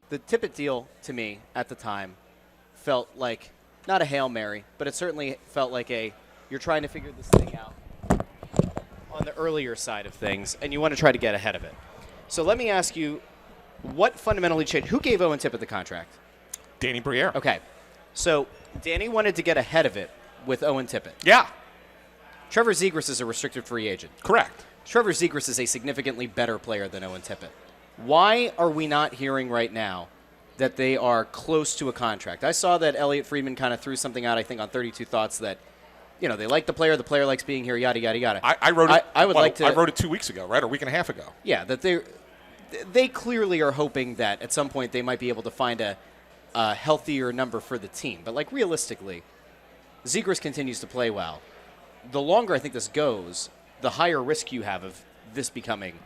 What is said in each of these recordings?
the Tippett deal to me at the time felt like not a Hail Mary, but it certainly felt like you're trying to figure this thing out on the earlier side of things, and you want to try to get ahead of it. So let me ask you, what fundamentally changed? Who gave Owen Tippett the contract? Danny Briere. Okay. So Danny wanted to get ahead of it with Owen Tippett. Yeah. Trevor Zegras is a restricted free agent. Correct. Trevor Zegras is a significantly better player than Owen Tippett. Why are we not hearing right now that they are close to a contract? I saw that Elliot Friedman kind of threw something out, I think, on 32 Thoughts that, they like the player likes being here, yada, yada, yada. I wrote it. I wrote it 2 weeks ago, right? Or a week and a half ago. Yeah, that they clearly are hoping that at some point they might be able to find a healthier number for the team. But, realistically, Zegras continues to play well. The longer I think this goes, the higher risk you have of this becoming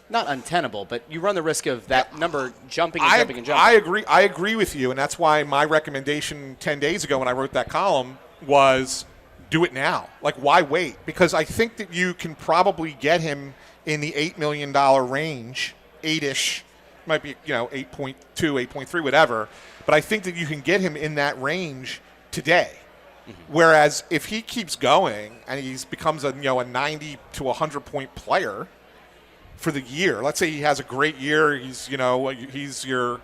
not untenable, but you run the risk of that number jumping and jumping and jumping. I agree with you, and that's why my recommendation 10 days ago when I wrote that column was do it now. Why wait? Because I think that you can probably get him in the $8 million range, 8-ish, might be 8.2, 8.3, whatever. But I think that you can get him in that range today. Mm-hmm. Whereas if he keeps going and he becomes a 90 to 100 point player for the year, let's say he has a great year, he's your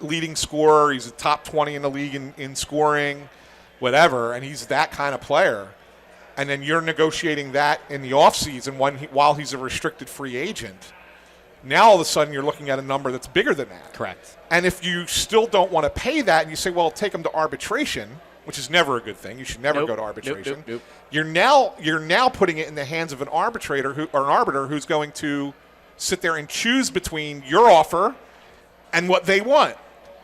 leading scorer, he's a top 20 in the league in scoring, whatever, and he's that kind of player, and then you're negotiating that in the offseason while he's a restricted free agent. Now all of a sudden you're looking at a number that's bigger than that. Correct. And if you still don't want to pay that and you say, well, take him to arbitration, which is never a good thing. You should never go to arbitration. Nope. You're now putting it in the hands of an arbiter who's going to sit there and choose between your offer and what they want.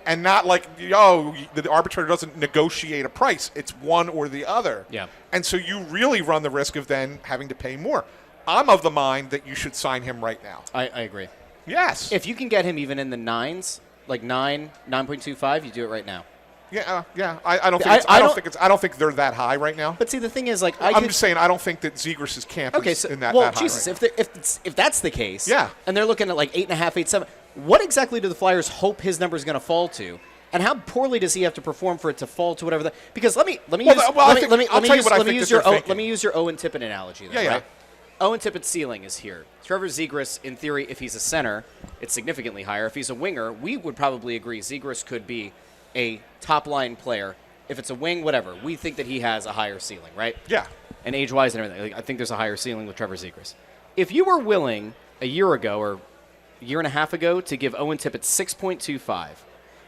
And not the arbitrator doesn't negotiate a price. It's one or the other. Yeah. And so you really run the risk of then having to pay more. I'm of the mind that you should sign him right now. I agree. Yes. If you can get him even in the 9s, 9.25, you do it right now. Yeah. I don't think they're that high right now. But see, the thing is, I'm just saying, I don't think that Zegras' camp is in that high. Jesus, right if that's the case, yeah, and they're looking at 8.5, 8.7, what exactly do the Flyers hope his number is going to fall to? And how poorly does he have to perform for it to fall to whatever? Because let me use your Owen Tippett analogy. Then, yeah. Right? Owen Tippett's ceiling is here. Trevor Zegras, in theory, if he's a center, it's significantly higher. If he's a winger, we would probably agree Zegras could be a top-line player. If it's a wing, whatever. We think that he has a higher ceiling, right? Yeah. And age-wise and everything. I think there's a higher ceiling with Trevor Zegras. If you were willing a year ago or a year and a half ago to give Owen Tippett 6.25,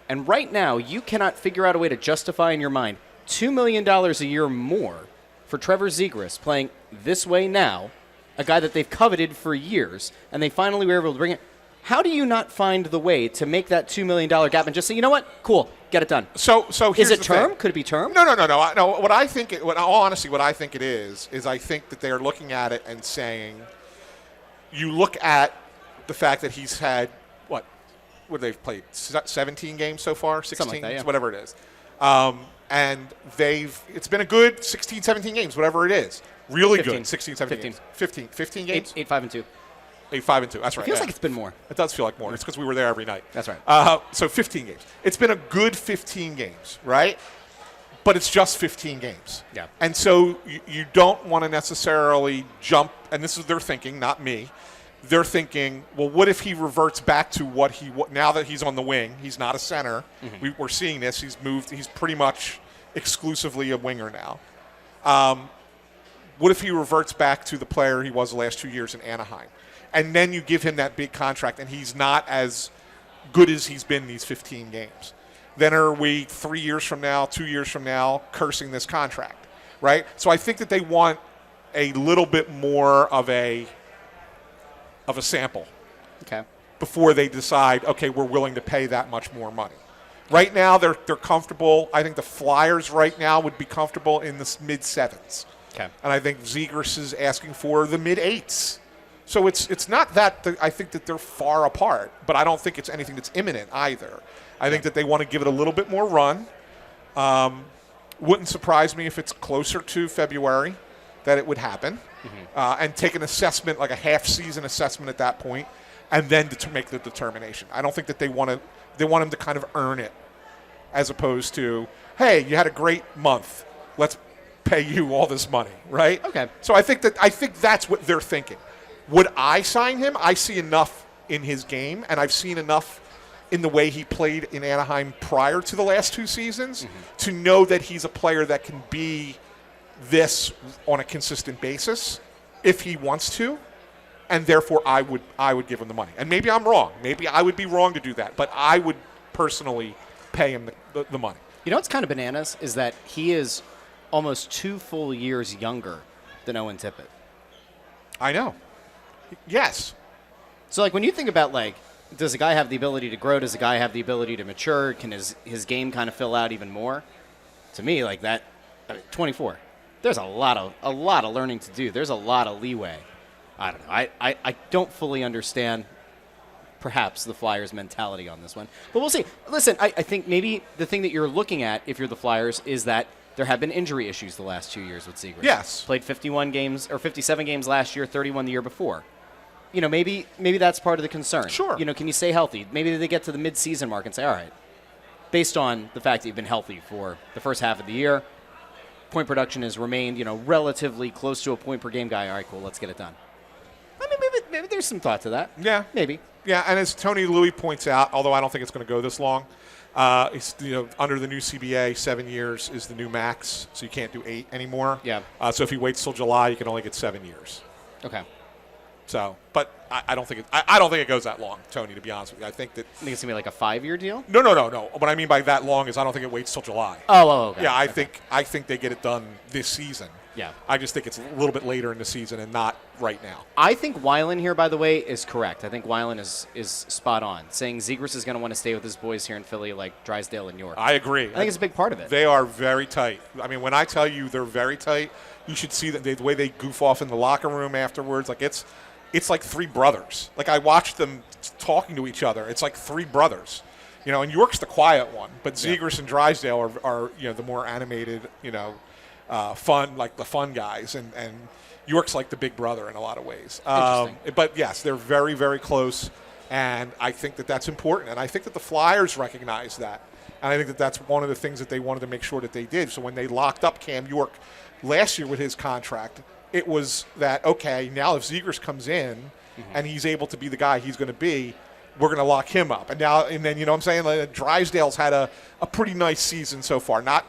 and right now you cannot figure out a way to justify in your mind $2 million a year more for Trevor Zegras playing this way now, a guy that they've coveted for years, and they finally were able to bring it. How do you not find the way to make that $2 million gap and just say, you know what, cool, get it done? So is it term? Could it be term? No. What I think it is I think that they are looking at it and saying, you look at the fact that he's had what they've played 17 games so far, 16 like that, yeah. games, whatever it is, and it's been a good 16, 17 games, whatever it is, really 15. good 16, 17 games, 15 games, 8-5-2. 8-5-2. That's right. It feels like it's been more. It does feel like more. It's because we were there every night. That's right. So 15 games. It's been a good 15 games, right? But it's just 15 games. Yeah. And so you don't want to necessarily jump, and this is their thinking, not me. They're thinking, well, what if he reverts back to now that he's on the wing, he's not a center. Mm-hmm. We're seeing this. He's moved. He's pretty much exclusively a winger now. What if he reverts back to the player he was the last 2 years in Anaheim? And then you give him that big contract, and he's not as good as he's been these 15 games. Then are we 3 years from now, 2 years from now, cursing this contract, right? So I think that they want a little bit more of a sample, okay, before they decide, okay, we're willing to pay that much more money. Right now, they're comfortable. I think the Flyers right now would be comfortable in the mid-7s. Okay, and I think Zegras is asking for the mid-8s. So it's not that I think that they're far apart, but I don't think it's anything that's imminent either. I think that they want to give it a little bit more run. Wouldn't surprise me if it's closer to February that it would happen, and take an assessment, like a half-season assessment at that point. and then to make the determination. I don't think that they want him to kind of earn it, as opposed to, hey, you had a great month, let's pay you all this money, right? Okay. So I think that's what they're thinking. Would I sign him? I see enough in his game, and I've seen enough in the way he played in Anaheim prior to the last 2 seasons to know that he's a player that can be this on a consistent basis if he wants to, and therefore I would give him the money. And maybe I'm wrong. Maybe I would be wrong to do that, but I would personally pay him the money. You know what's kind of bananas is that he is almost 2 full years younger than Owen Tippett. I know. Yes. So, like, when you think about, like, does a guy have the ability to grow? Does a guy have the ability to mature? Can his game kind of fill out even more? To me, like that, 24. There's a lot of learning to do. There's a lot of leeway. I don't know. I don't fully understand, perhaps, the Flyers' mentality on this one. But we'll see. Listen, I think maybe the thing that you're looking at, if you're the Flyers, is that there have been injury issues the last 2 years with Zegris. Yes. Played 51 games or 57 games last year, 31 the year before. You know, maybe that's part of the concern. Sure. You know, can you stay healthy? Maybe they get to the mid-season mark and say, all right, based on the fact that you've been healthy for the first half of the year, point production has remained, you know, relatively close to a point per game guy. All right, cool, let's get it done. I mean, maybe there's some thought to that. Yeah. Maybe. Yeah, and as Tony Louis points out, although I don't think it's going to go this long, it's, you know, under the new CBA, 7 years is the new max, so you can't do 8 anymore. Yeah. So if he waits till July, you can only get 7 years. Okay. So, but I don't think I don't think it goes that long, Tony. To be honest with you, I think that. I think it's gonna be like a 5-year deal. No. What I mean by that long is I don't think it waits till July. Oh, okay. Yeah, I Okay. think they get it done this season. Yeah. I just think it's a little bit later in the season and not right now. I think Weiland here, by the way, is correct. I think Weiland is spot on, saying Zegris is going to want to stay with his boys here in Philly, like Drysdale and York. I agree. I think it's a big part of it. They are very tight. I mean, when I tell you they're very tight, you should see the way they goof off in the locker room afterwards. Like it's like 3 brothers. Like I watched them talking to each other. It's like 3 brothers. You know, and York's the quiet one, but Zegris and Drysdale are you know, the more animated, you know, fun, like the fun guys, and York's like the big brother in a lot of ways. But yes, they're very, very close, and I think that that's important, and I think that the Flyers recognize that, and I think that that's one of the things that they wanted to make sure that they did. So when they locked up Cam York last year with his contract, it was that, okay, now if Zegras comes in and he's able to be the guy he's going to be, we're going to lock him up. And then, you know what I'm saying, like, Drysdale's had a pretty nice season so far. Not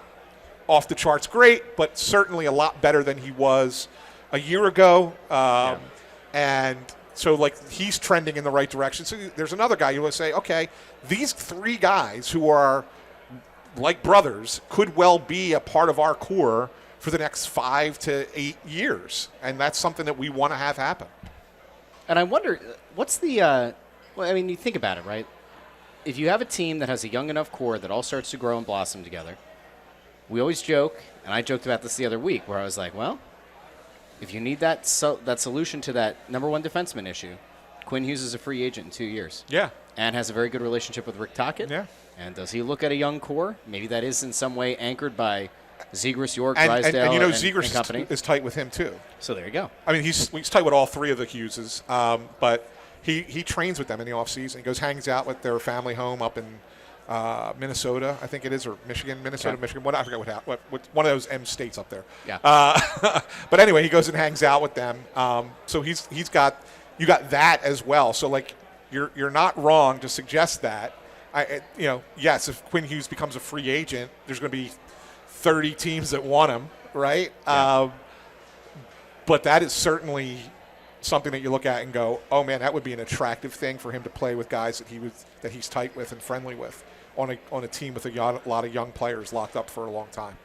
off the charts great, but certainly a lot better than he was a year ago. And so, like, he's trending in the right direction. So there's another guy you want to say, okay, these 3 guys who are like brothers could well be a part of our core for the next 5 to 8 years. And that's something that we want to have happen. And I wonder, what's the well, I mean, you think about it, right? If you have a team that has a young enough core that all starts to grow and blossom together, we always joke, and I joked about this the other week, where I was like, well, if you need that solution to that number 1 defenseman issue, Quinn Hughes is a free agent in 2 years. Yeah. And has a very good relationship with Rick Tocchet. Yeah. And does he look at a young core? Maybe that is in some way anchored by Zegris, York, And Drysdale, you know, and Zegris company. is tight with him, too. So there you go. I mean, he's tight with all 3 of the Hugheses, but he trains with them in the offseason. He goes, hangs out with their family home up in Minnesota, I think it is, or Michigan, Minnesota, Okay. Michigan. I forget what one of those M states up there. Yeah. But anyway, he goes and hangs out with them. So you got that as well. So like you're not wrong to suggest that. You know, yes, if Quinn Hughes becomes a free agent, there's going to be 30 teams that want him, right? Yeah. But that is certainly something that you look at and go, oh man, that would be an attractive thing for him to play with guys that he's tight with and friendly with on a team with a lot of young players locked up for a long time.